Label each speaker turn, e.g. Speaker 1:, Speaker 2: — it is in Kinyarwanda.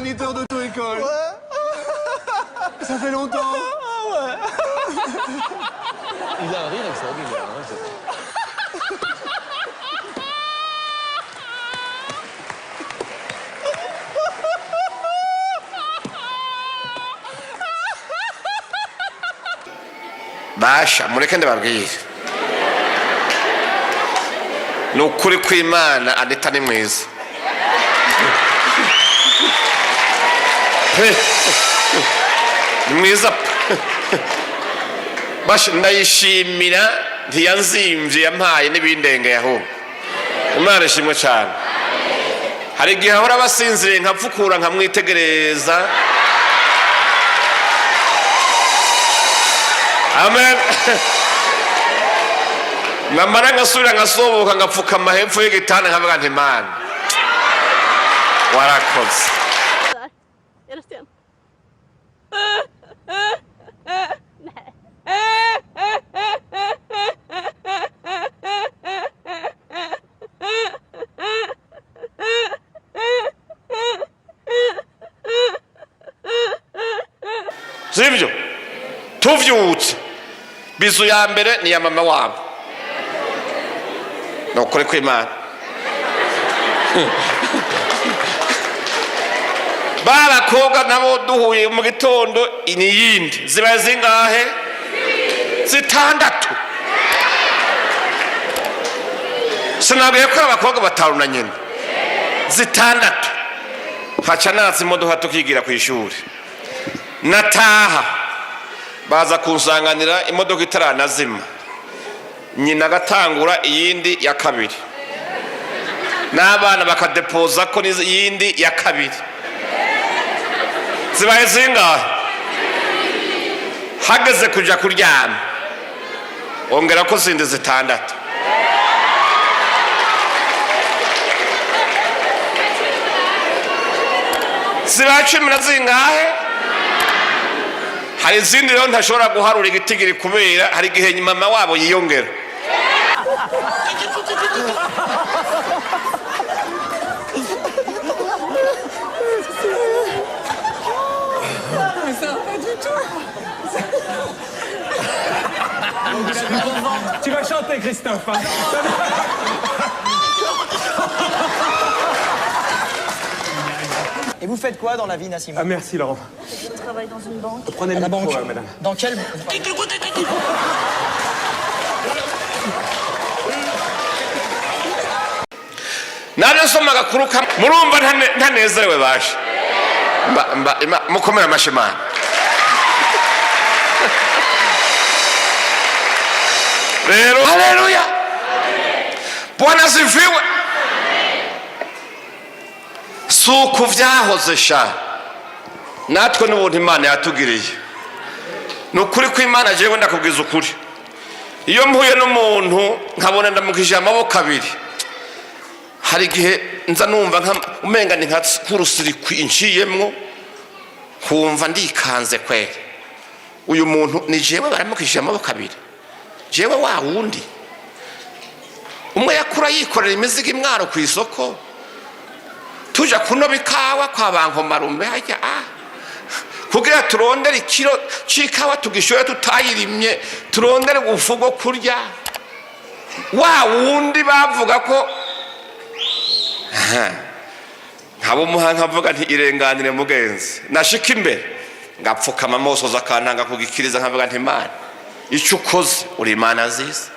Speaker 1: moniteur d'auto-école. Ouais. Ça fait longtemps. Ah ouais. Il a un rire extraordinaire.
Speaker 2: Basha, mureke ndababwire. Nukuri kw'Imana Anita ni mwiza. Ni mwiza. Basha ndayishimira ntiyanzimvye yampaye n'ibindenge yaho. Imana ishimwe cyane. Hari igihe ahora basinziriye nkapfukura nkamwitegereza. Amen. Namara ngasubira ngasoboka ngapfukama hepfo y'igitanda nkavuga nti Mana warakoze. Sivyo tuvyutse bizu ya mbere ni ya mama wabo. Nukuri kw'Imana. Barakobwa nabo duhuye mu gitondo iniyindi zibaye zingahe? Zitandatu. Sinabwiye ko abakobwa batanu na nyina. Zitandatu. Haca natse imodoka tukigira ku ishuri. Nataha baza kunsanganira imodoka itaranazima. Nyina agatangura iyindi ya kabiri. N'abana bakadepoza ko n'iyindi ya kabiri. Zibaye zingahe? Hageze kuja kuryama ongera ko zindi zitandatu. Zibaye 10 na zingahe? Hari izindi rero ntashobora guharura igitigiri kubera hari igihe mama wabo yiyongera.
Speaker 3: Tu vas chanter, Christophe. Hein?
Speaker 4: Et vous faites quoi dans la vie, Nassima?
Speaker 3: Ah, merci, Laurent.
Speaker 5: Je travaille dans une banque.
Speaker 3: Prenez le
Speaker 4: banque,
Speaker 3: madame.
Speaker 4: Dans quelle...
Speaker 2: Narasomaga kuruka murumva ntanezerewe basha. Mukomera amashimana. Rero haleluya. Bwana asifiwe. Suku vyahoze sha. Natwe n'ubuntu Imana yatugiriye. Nukuri ko Imana jewe ndakubwiza ukuri. Iyo mpuye n'umuntu nkabona ndamukije amaboko abiri. Hari igihe nza numva umenga ni nka kurusiri kwinjiyemwo kumva ndikanze kwere. Uyu muntu ni jewe baramukije amaboko abiri. Jewe wa wundi umwe yakura yikorera imizigo imwaro ku isoko tuja kunoba ikawa kwa bankomarume hajya kugira turondere ikiro c'ikawa tugishoye tutayirimye turondere ubufugo kurya. Wa wundi bavuga ko nkabo muhanka avuga nti irenganire mugenzi nashika imbere ngapfukama amosoza akantanga kugikiriza nkavuga nti Mana icyo ukoze uri Imana nziza.